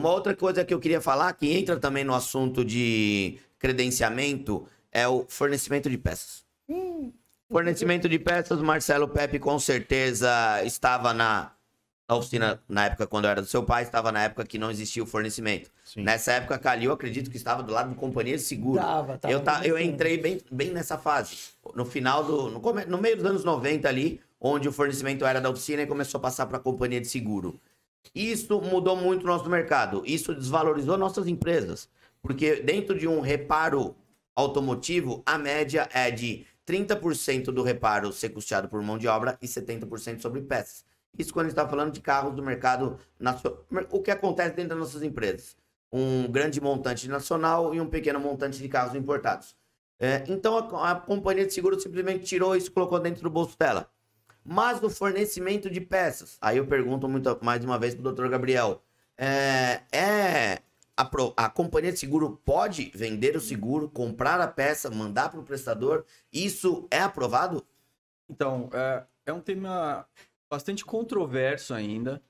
Uma outra coisa que eu queria falar, que entra também no assunto de credenciamento, é o fornecimento de peças. Fornecimento de peças, Marcelo Pepe com certeza estava na oficina, na época quando era do seu pai, estava na época que não existia o fornecimento. Sim. Nessa época, Calil, eu acredito que estava do lado de companhia de seguro. Tava Eu entrei bem nessa fase. No final no meio dos anos 90 ali, onde o fornecimento era da oficina e começou a passar para a companhia de seguro. Isso mudou muito o nosso mercado. Isso desvalorizou nossas empresas. Porque dentro de um reparo automotivo, a média é de 30% do reparo ser custeado por mão de obra e 70% sobre peças. Isso quando a gente está falando de carros do mercado nacional. O que acontece dentro das nossas empresas? Um grande montante nacional e um pequeno montante de carros importados. Então a companhia de seguro simplesmente tirou isso e colocou dentro do bolso dela. Mas no fornecimento de peças, aí eu pergunto mais uma vez para o Dr. Gabriel, a companhia de seguro pode vender o seguro, comprar a peça, mandar para o prestador? Isso é aprovado? Então, é um tema bastante controverso ainda.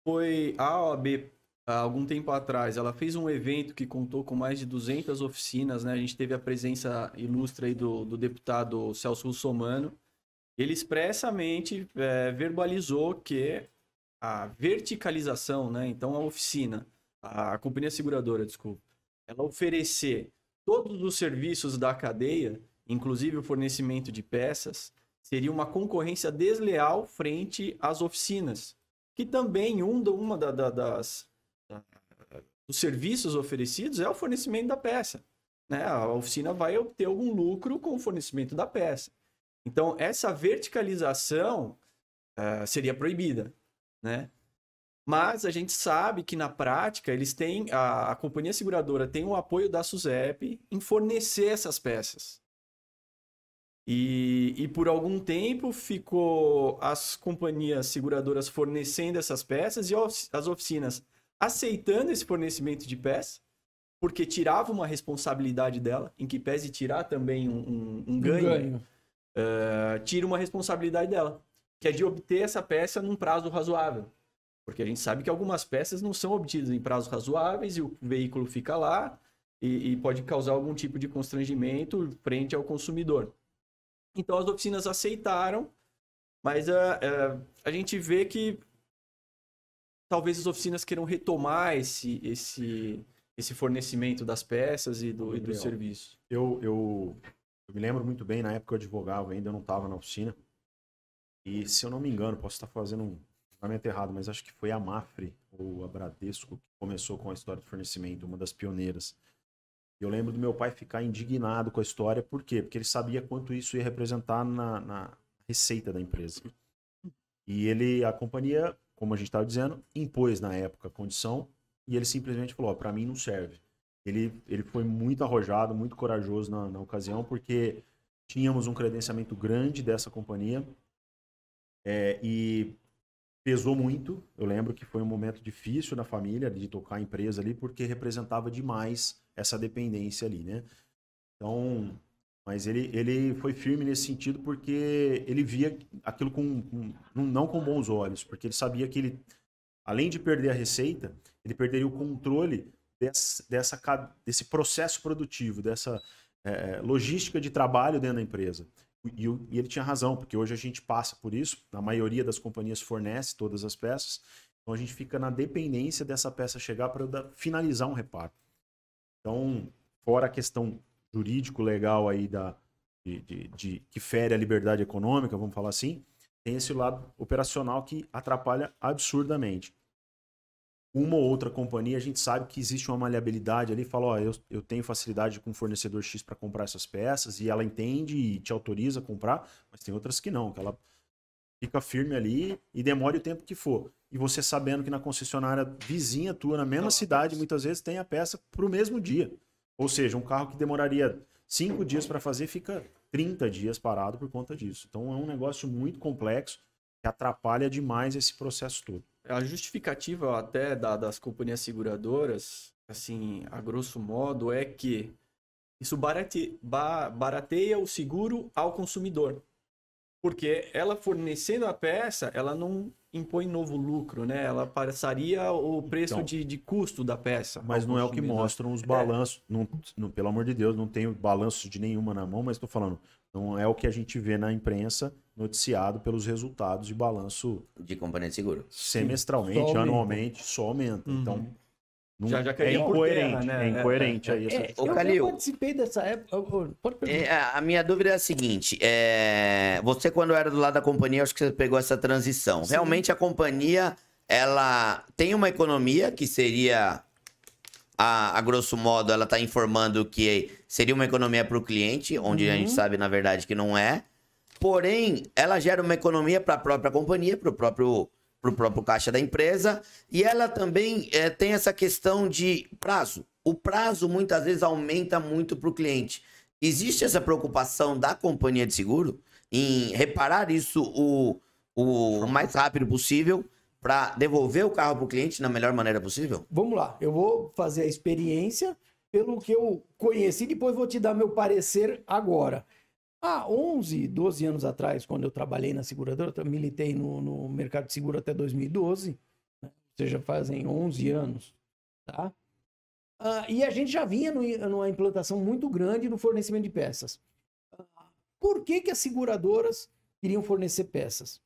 Foi a OAB, há algum tempo atrás, ela fez um evento que contou com mais de 200 oficinas, né? A gente teve a presença ilustre aí do deputado Celso Russomano. Ele expressamente verbalizou que a verticalização, né? Então a oficina, a companhia seguradora, desculpa, ela oferecer todos os serviços da cadeia, inclusive o fornecimento de peças, seria uma concorrência desleal frente às oficinas, que também dos serviços oferecidos é o fornecimento da peça, né? A oficina vai obter algum lucro com o fornecimento da peça. Então, essa verticalização seria proibida, né? Mas a gente sabe que na prática eles têm, a companhia seguradora tem o apoio da SUSEP em fornecer essas peças. E por algum tempo ficou as companhias seguradoras fornecendo essas peças e as oficinas aceitando esse fornecimento de peça, porque tirava uma responsabilidade dela, em que pese tirar também um ganho. Tira uma responsabilidade dela, que é de obter essa peça num prazo razoável. Porque a gente sabe que algumas peças não são obtidas em prazos razoáveis e o veículo fica lá e pode causar algum tipo de constrangimento frente ao consumidor. Então as oficinas aceitaram, mas a gente vê que talvez as oficinas queiram retomar esse fornecimento das peças e do serviço. Eu me lembro muito bem, na época eu advogava ainda, eu não estava na oficina. E se eu não me engano, posso estar fazendo um julgamento errado, mas acho que foi a Mafre ou a Bradesco que começou com a história do fornecimento, uma das pioneiras. Eu lembro do meu pai ficar indignado com a história, por quê? Porque ele sabia quanto isso ia representar na receita da empresa. E a companhia, como a gente estava dizendo, impôs na época a condição e ele simplesmente falou, para mim não serve. Ele foi muito arrojado, muito corajoso na ocasião, porque tínhamos um credenciamento grande dessa companhia e pesou muito. Eu lembro que foi um momento difícil na família de tocar a empresa ali, porque representava demais essa dependência ali, né? Então, mas ele foi firme nesse sentido porque ele via aquilo não com bons olhos, porque ele sabia que ele, além de perder a receita, ele perderia o controle desse processo produtivo, dessa logística de trabalho dentro da empresa. E ele tinha razão, porque hoje a gente passa por isso, a maioria das companhias fornece todas as peças, então a gente fica na dependência dessa peça chegar para finalizar um reparo. Então, fora a questão jurídico-legal aí que fere a liberdade econômica, vamos falar assim, tem esse lado operacional que atrapalha absurdamente. Uma ou outra companhia, a gente sabe que existe uma maleabilidade ali, fala, ó, eu tenho facilidade com o fornecedor X para comprar essas peças, e ela entende e te autoriza a comprar, mas tem outras que não, que ela fica firme ali e demore o tempo que for. E você sabendo que na concessionária vizinha tua, na mesma cidade, muitas vezes tem a peça para o mesmo dia. Ou seja, um carro que demoraria 5 dias para fazer, fica 30 dias parado por conta disso. Então é um negócio muito complexo que atrapalha demais esse processo todo. A justificativa até das companhias seguradoras, assim, a grosso modo, é que isso barateia o seguro ao consumidor. Porque ela fornecendo a peça, ela não impõe novo lucro, né? Ela passaria o preço Então, de custo da peça. Mas ao não é o que consumidor. mostram os balanços. Pelo amor de Deus, não tenho balanço de nenhuma na mão, mas estou falando, não é o que a gente vê na imprensa noticiado pelos resultados de balanço De companhia de seguro. semestralmente, Só aumenta. anualmente, só aumenta. Uhum. Então, não, Já é cairia por incoerente. terra, né? É incoerente aí essa É, discussão. Ô, Calil. eu participei dessa época. Pode perguntar. A minha dúvida é a seguinte: você, quando era do lado da companhia, acho que você pegou essa transição. Sim. Realmente, a companhia ela tem uma economia que seria, a grosso modo, ela está informando que seria uma economia para o cliente, onde a gente sabe, na verdade, que não é. Porém, ela gera uma economia para a própria companhia, para o próprio caixa da empresa, e ela também tem essa questão de prazo. O prazo muitas vezes aumenta muito para o cliente. Existe essa preocupação da companhia de seguro em reparar isso o mais rápido possível para devolver o carro para o cliente na melhor maneira possível? Vamos lá, eu vou fazer a experiência pelo que eu conheci, depois vou te dar meu parecer agora. Há 11, 12 anos atrás, quando eu trabalhei na seguradora, eu militei no mercado de seguro até 2012, né? Ou seja, fazem 11 anos, tá? E a gente já vinha numa implantação muito grande no fornecimento de peças. Por que as seguradoras queriam fornecer peças?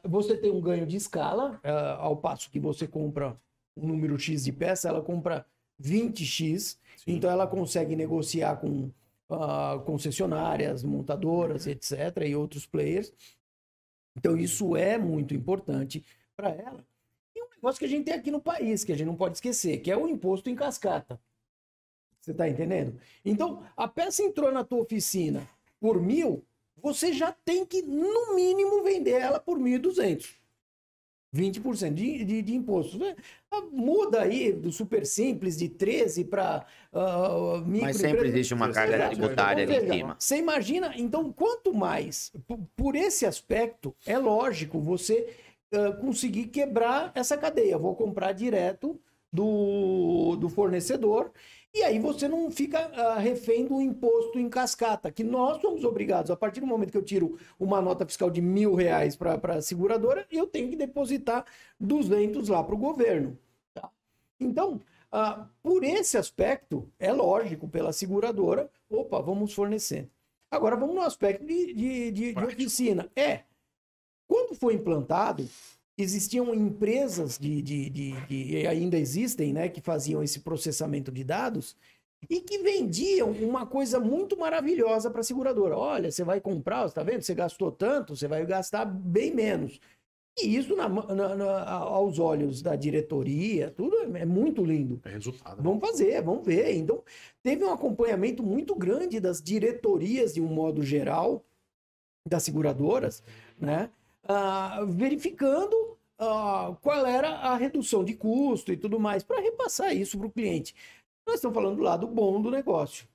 Você tem um ganho de escala, ao passo que você compra um número X de peça, ela compra 20X, então ela consegue negociar com concessionárias, montadoras, etc., e outros players. Então, isso é muito importante para ela. E um negócio que a gente tem aqui no país, que a gente não pode esquecer, que é o imposto em cascata. Você está entendendo? Então, a peça entrou na tua oficina por 1.000, você já tem que, no mínimo, vender ela por 1.200. 20% de imposto. Muda aí do super simples de 13 para micro. Mas sempre existe uma carga tributária ali em cima. Você imagina, então, quanto mais, por esse aspecto, é lógico você conseguir quebrar essa cadeia. Vou comprar direto do fornecedor. E aí você não fica refém do imposto em cascata, que nós somos obrigados, a partir do momento que eu tiro uma nota fiscal de R$1.000 para a seguradora, eu tenho que depositar 200 lá para o governo. Tá? Então, por esse aspecto, é lógico, pela seguradora, vamos fornecer. Agora, vamos no aspecto de oficina. Quando foi implantado, existiam empresas e ainda existem, né, que faziam esse processamento de dados e que vendiam uma coisa muito maravilhosa para a seguradora. Olha, você vai comprar, você está vendo? Você gastou tanto, você vai gastar bem menos. E isso, aos olhos da diretoria, tudo é muito lindo. É resultado. Vamos fazer, vamos ver. Então, teve um acompanhamento muito grande das diretorias, de um modo geral, das seguradoras, né? Verificando qual era a redução de custo e tudo mais, para repassar isso para o cliente. Nós estamos falando do lado bom do negócio.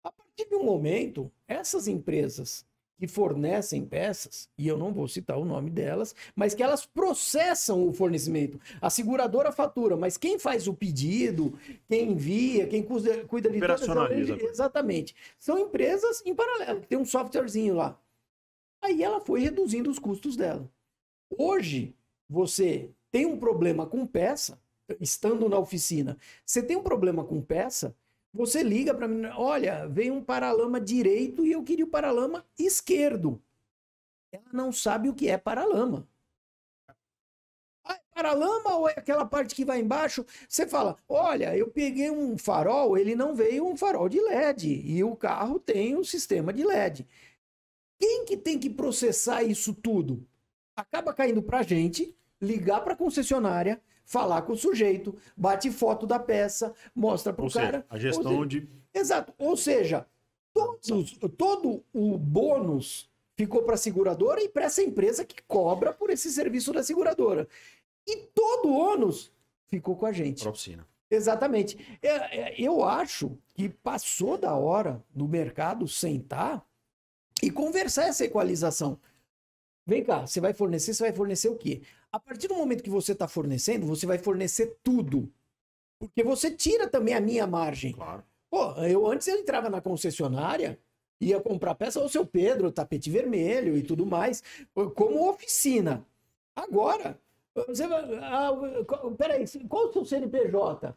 A partir de um momento, essas empresas que fornecem peças, e eu não vou citar o nome delas, mas que elas processam o fornecimento. A seguradora fatura, mas quem faz o pedido, quem envia, quem cuida de operacionaliza. Exatamente. São empresas em paralelo, que tem um softwarezinho lá. Aí ela foi reduzindo os custos dela. Hoje, você tem um problema com peça, estando na oficina, você tem um problema com peça, você liga para mim, olha, veio um paralama direito e eu queria o paralama esquerdo. Ela não sabe o que é paralama. É paralama ou é aquela parte que vai embaixo? Você fala, olha, eu peguei um farol, ele não veio um farol de LED e o carro tem um sistema de LED. Quem que tem que processar isso tudo? Acaba caindo para a gente, ligar para a concessionária, falar com o sujeito, bate foto da peça, mostra para o cara. A gestão de... Exato. Ou seja, todo o bônus ficou para a seguradora e para essa empresa que cobra por esse serviço da seguradora. E todo o ônus ficou com a gente. Para a oficina. Exatamente. Eu acho que passou da hora do mercado sentar e conversar essa equalização. Vem cá, você vai fornecer o quê? A partir do momento que você está fornecendo, você vai fornecer tudo. Porque você tira também a minha margem. Claro. Eu antes entrava na concessionária, ia comprar peça, o seu Pedro, tapete vermelho e tudo mais, como oficina. Agora, você vai. Peraí, qual o seu CNPJ?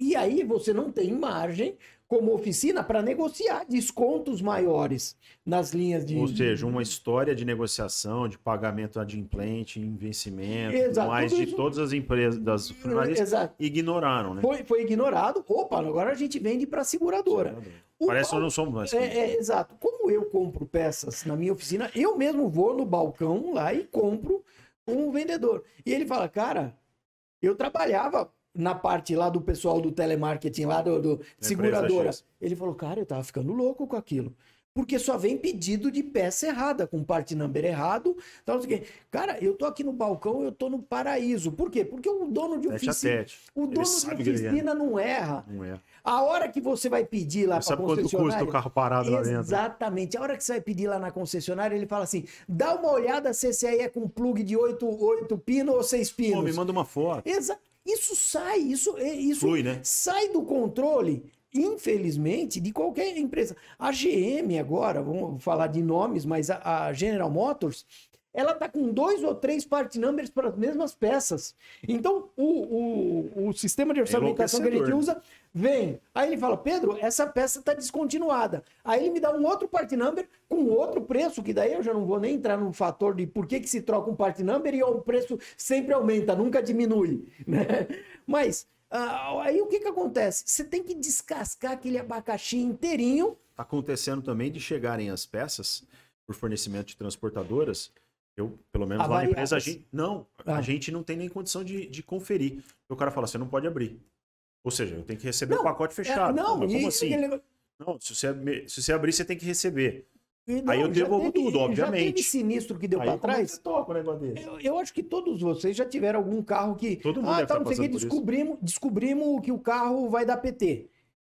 E aí você não tem margem como oficina para negociar descontos maiores nas linhas de. Ou seja, uma história de negociação, de pagamento adimplente, em vencimento, Exato, mas tudo de isso- todas as empresas, das jornalistas, Exato. ignoraram, né? Foi ignorado. Opa, agora a gente vende para a seguradora. Parece que nós não somos mais. Exato. Como eu compro peças na minha oficina, eu mesmo vou no balcão lá e compro com o vendedor. E ele fala, cara, eu trabalhava na parte lá do pessoal do telemarketing, lá do seguradora. X. Ele falou, cara, eu tava ficando louco com aquilo. Porque só vem pedido de peça errada, com part number errado. Então, não sei o quê. Cara, eu tô aqui no balcão, eu tô no paraíso. Por quê? Porque o dono de Tete a oficina, tete. o Ele dono de sabe que ele oficina não erra. Não é. A hora que você vai pedir lá para Sabe quanto custa o carro parado lá dentro? Exatamente. A hora que você vai pedir lá na concessionária, ele fala assim: dá uma olhada se esse aí é com plug de 8 pinos ou 6 pinos. Pô, me manda uma foto. Isso sai, isso Flui, né? sai do controle, infelizmente, de qualquer empresa. A GM agora, vamos falar de nomes, mas a General Motors, ela tá com 2 ou 3 part numbers para as mesmas peças. Então, o sistema de orçamentação que a gente enlouquecedor. usa vem. Aí ele fala, Pedro, essa peça está descontinuada. Aí ele me dá um outro part number com outro preço, que daí eu já não vou nem entrar no fator de por que se troca um part number e o preço sempre aumenta, nunca diminui, né? Mas aí o que acontece? Você tem que descascar aquele abacaxi inteirinho. Tá acontecendo também de chegarem as peças por fornecimento de transportadoras. Eu, pelo menos lá na empresa, a gente não tem nem condição de conferir. O cara fala, você não pode abrir. Ou seja, eu tenho que receber o pacote fechado. Mas como assim? Não, se você abrir, você tem que receber. Aí eu devolvo tudo, obviamente. Já teve sinistro que deu para trás? Você toca um negócio desse? Eu acho que todos vocês já tiveram algum carro que... Todo mundo deve tá, estar não sei o que, passando por isso. descobrimos que o carro vai dar PT.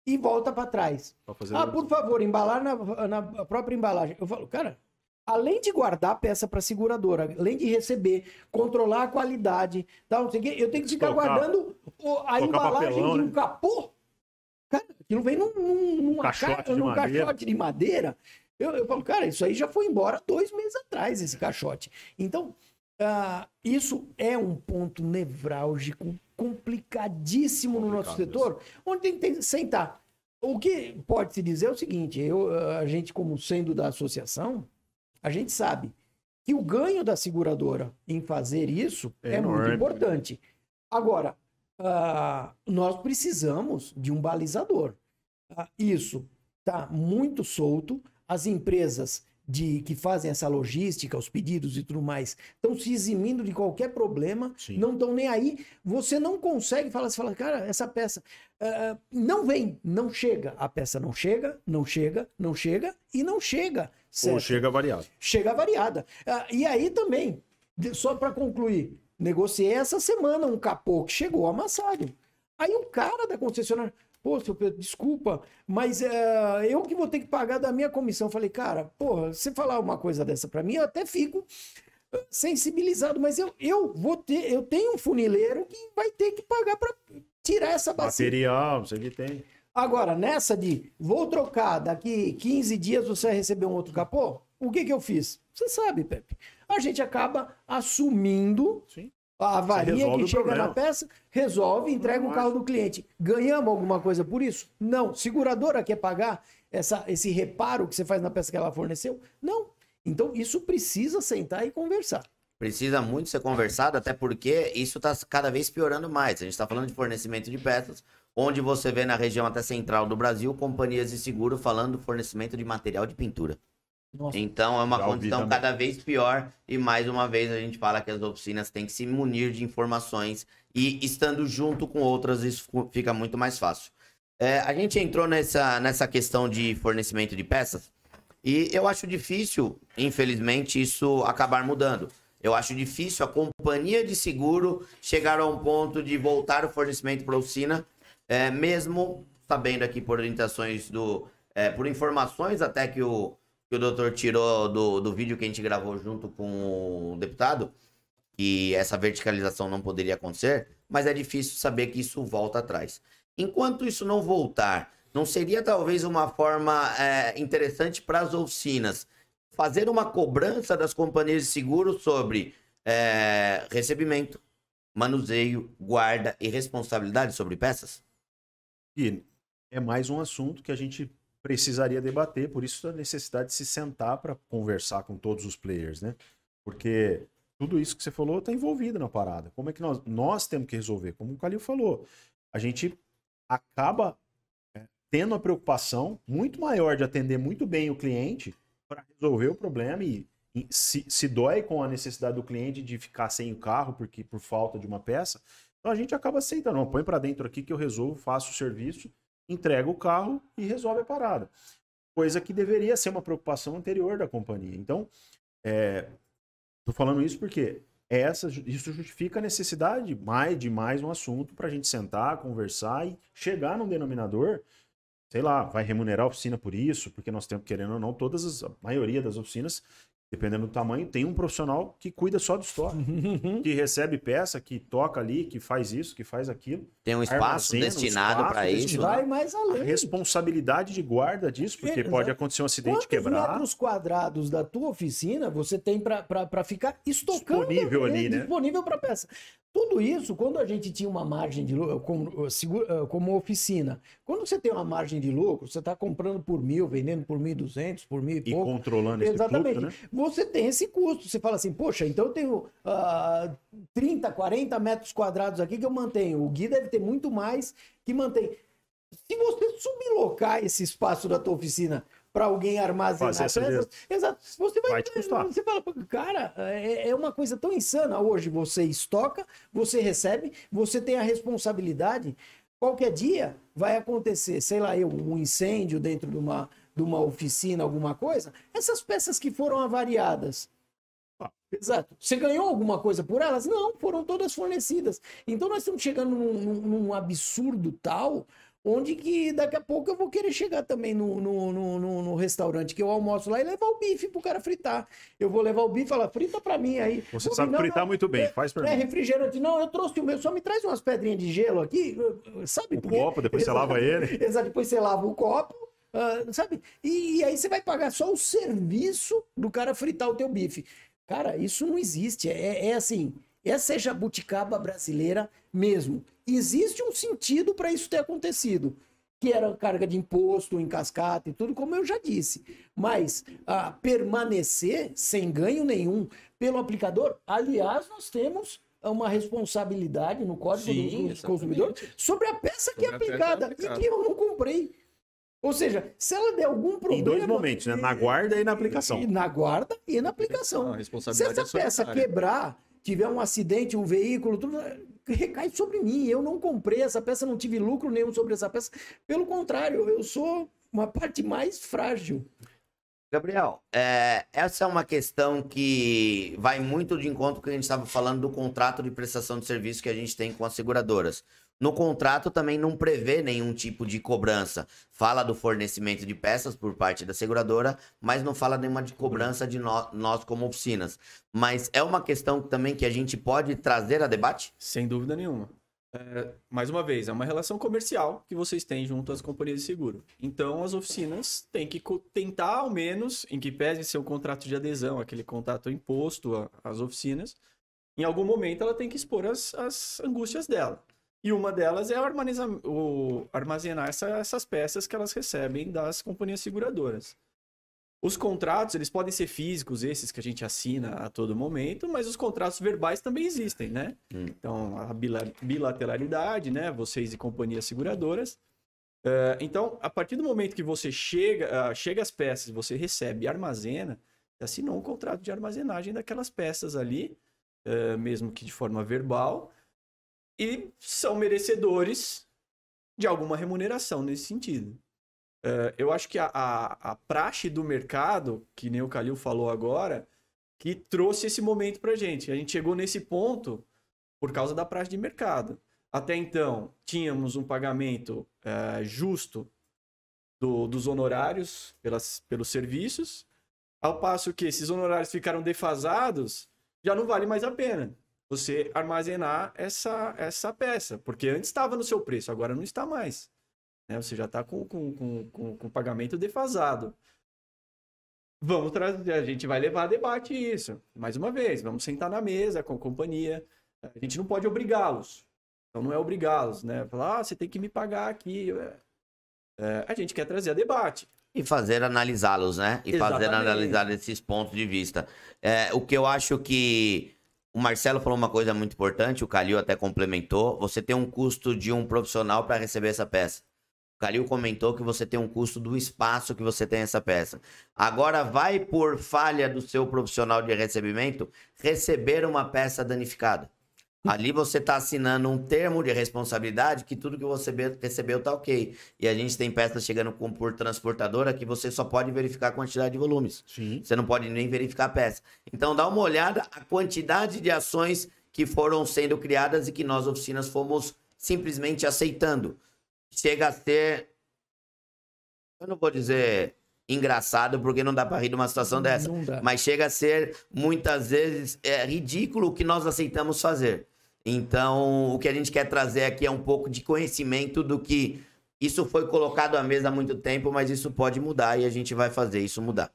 E volta para trás. Pra fazer Por favor, embalar na própria embalagem. Eu falo, cara, além de guardar a peça para seguradora, além de receber, controlar a qualidade, tal, não sei o quê, eu tenho que ficar guardando a embalagem papelão, de um né? capô. Cara, aquilo vem num caixote de madeira. Eu falo, cara, isso aí já foi embora 2 meses atrás, esse caixote. Então, isso é um ponto nevrálgico, complicadíssimo no nosso setor, onde tem que sentar. O que pode se dizer é o seguinte, a gente, como sendo da associação, a gente sabe que o ganho da seguradora em fazer isso é muito importante. Agora, nós precisamos de um balizador. Isso está muito solto. As empresas que fazem essa logística, os pedidos e tudo mais, estão se eximindo de qualquer problema, Sim. não estão nem aí. Você não consegue falar, você fala, cara, essa peça não vem, não chega. A peça não chega e não chega. Certo? Ou chega variado. Chega variada. E aí também, só para concluir, negociei essa semana um capô que chegou amassado. Aí o cara da concessionária, pô, seu Pedro, desculpa, mas eu que vou ter que pagar da minha comissão. Falei, cara, porra, você falar uma coisa dessa para mim, eu até fico sensibilizado, mas eu tenho um funileiro que vai ter que pagar para tirar essa bacia. Material, não sei o que tem. Agora, nessa de vou trocar, daqui 15 dias você vai receber um outro capô, o que eu fiz? Você sabe, Pepe. A gente acaba assumindo a avaria que chega na peça, resolve, entrega o carro do cliente. Ganhamos alguma coisa por isso? Não. Seguradora quer pagar esse reparo que você faz na peça que ela forneceu? Não. Então, isso precisa sentar e conversar. Precisa muito ser conversado, até porque isso está cada vez piorando mais. A gente está falando de fornecimento de peças, onde você vê na região até central do Brasil, companhias de seguro falando do fornecimento de material de pintura. Nossa. Então é uma condição cada vez pior e mais uma vez a gente fala que as oficinas têm que se munir de informações e estando junto com outras isso fica muito mais fácil. A gente entrou nessa questão de fornecimento de peças e eu acho difícil, infelizmente, isso acabar mudando. Eu acho difícil a companhia de seguro chegar a um ponto de voltar o fornecimento para a oficina, mesmo sabendo aqui por orientações por informações até que o doutor tirou do vídeo que a gente gravou junto com o deputado, que essa verticalização não poderia acontecer, mas é difícil saber que isso volta atrás. Enquanto isso não voltar, não seria talvez uma forma interessante para as oficinas fazer uma cobrança das companhias de seguro sobre recebimento, manuseio, guarda e responsabilidade sobre peças? E é mais um assunto que a gente precisaria debater, por isso a necessidade de se sentar para conversar com todos os players, né? Porque tudo isso que você falou está envolvido na parada. Como é que nós temos que resolver? Como o Calil falou, a gente acaba tendo a preocupação muito maior de atender muito bem o cliente para resolver o problema e se dói com a necessidade do cliente de ficar sem o carro por falta de uma peça, então a gente acaba aceitando. Não, põe para dentro aqui que eu resolvo, faço o serviço, entrego o carro e resolve a parada. Coisa que deveria ser uma preocupação anterior da companhia. Então, tô falando isso porque isso justifica a necessidade de mais um assunto para a gente sentar, conversar e chegar num denominador, sei lá, vai remunerar a oficina por isso, porque nós temos, querendo ou não, a maioria das oficinas, dependendo do tamanho, tem um profissional que cuida só do estoque, que recebe peça, que toca ali, que faz isso, que faz aquilo. Tem um espaço destinado para isso. Vai mais além. A responsabilidade de guarda disso, porque pode acontecer um acidente, quebrar. Quantos metros quadrados da tua oficina você tem para ficar estocando? Disponível ali, né? Disponível para peça. Tudo isso, quando a gente tinha uma margem de lucro, como oficina, quando você tem uma margem de lucro, você está comprando por 1.000, vendendo por 1.200, por 1.000 e pouco. E controlando esse fluxo, né? Você tem esse custo. Você fala assim, poxa, então eu tenho 30, 40 metros quadrados aqui que eu mantenho. O Gui deve ter muito mais que mantém. Se você sublocar esse espaço da tua oficina para alguém armazenar peças, exato, você vai te custar. Você fala, cara, é uma coisa tão insana. Hoje você estoca, você recebe, você tem a responsabilidade. Qualquer dia vai acontecer, sei lá, um incêndio dentro de uma oficina, alguma coisa. Essas peças que foram avariadas, exato. Você ganhou alguma coisa por elas? Não, foram todas fornecidas. Então nós estamos chegando num absurdo tal, onde que daqui a pouco eu vou querer chegar também no restaurante que eu almoço lá e levar o bife pro cara fritar. Eu vou levar o bife e falar, frita pra mim aí. Você sabe fritar muito bem, faz pra mim. Refrigerante. Não, eu trouxe o meu, só me traz umas pedrinhas de gelo aqui, sabe? Copo, depois você lava ele. Exato, depois você lava o copo. Sabe? E aí você vai pagar só o serviço do cara fritar o teu bife. Cara, isso não existe. Assim, essa é a jabuticaba brasileira mesmo. Existe um sentido para isso ter acontecido, que era carga de imposto, em cascata e tudo, como eu já disse. Mas permanecer sem ganho nenhum pelo aplicador, aliás, nós temos uma responsabilidade no Código do Consumidor sobre a peça que é aplicada e que eu não comprei. Ou seja, se ela der algum problema... Em dois momentos, né? Na guarda e na aplicação. Na guarda e na aplicação. Se essa peça quebrar, tiver um acidente, um veículo, tudo recai sobre mim. Eu não comprei essa peça, não tive lucro nenhum sobre essa peça. Pelo contrário, eu sou uma parte mais frágil. Gabriel, essa é uma questão que vai muito de encontro com o que a gente estava falando do contrato de prestação de serviço que a gente tem com as seguradoras. No contrato também não prevê nenhum tipo de cobrança. Fala do fornecimento de peças por parte da seguradora, mas não fala nenhuma de cobrança de nós como oficinas. Mas é uma questão também que a gente pode trazer a debate? Sem dúvida nenhuma. Mais uma vez, é uma relação comercial que vocês têm junto às companhias de seguro. Então, as oficinas têm que tentar, ao menos, em que pese ser um contrato de adesão, aquele contrato imposto às oficinas, em algum momento ela tem que expor as angústias dela. E uma delas é armazenar essas peças que elas recebem das companhias seguradoras. Os contratos, eles podem ser físicos, esses que a gente assina a todo momento, mas os contratos verbais também existem, né? Então, a bilateralidade, né? Vocês e companhias seguradoras. Então, a partir do momento que você chega as peças, você recebe e armazena, você assinou um contrato de armazenagem daquelas peças ali, mesmo que de forma verbal, e são merecedores de alguma remuneração nesse sentido. Eu acho que a praxe do mercado, que nem o Calil falou agora, que trouxe esse momento pra gente. A gente chegou nesse ponto por causa da praxe de mercado. Até então, tínhamos um pagamento justo dos honorários pelos serviços, ao passo que esses honorários ficaram defasados, já não vale mais a pena você armazenar essa peça, porque antes estava no seu preço, agora não está mais. Você já está com o pagamento defasado. vamos trazer, a gente vai levar a debate isso. Mais uma vez, vamos sentar na mesa com a companhia. A gente não pode obrigá-los. Então não é obrigá-los, né? Falar, você tem que me pagar aqui. A gente quer trazer a debate. E fazer analisá-los, né? E fazer Exatamente. analisar esses pontos de vista. O que eu acho que o Marcelo falou uma coisa muito importante, o Calil até complementou. Você tem um custo de um profissional para receber essa peça. O Calil comentou que você tem um custo do espaço que você tem essa peça. Agora vai por falha do seu profissional de recebimento receber uma peça danificada. Ali você está assinando um termo de responsabilidade que tudo que você recebeu está ok. E a gente tem peças chegando por transportadora que você só pode verificar a quantidade de volumes. Sim. Você não pode nem verificar a peça. Então dá uma olhada a quantidade de ações que foram sendo criadas e que nós, oficinas, fomos simplesmente aceitando. Chega a ser, eu não vou dizer engraçado, porque não dá para rir de uma situação dessa. Não dá. Mas chega a ser, muitas vezes, ridículo o que nós aceitamos fazer. Então, o que a gente quer trazer aqui é um pouco de conhecimento do que isso foi colocado à mesa há muito tempo, mas isso pode mudar e a gente vai fazer isso mudar.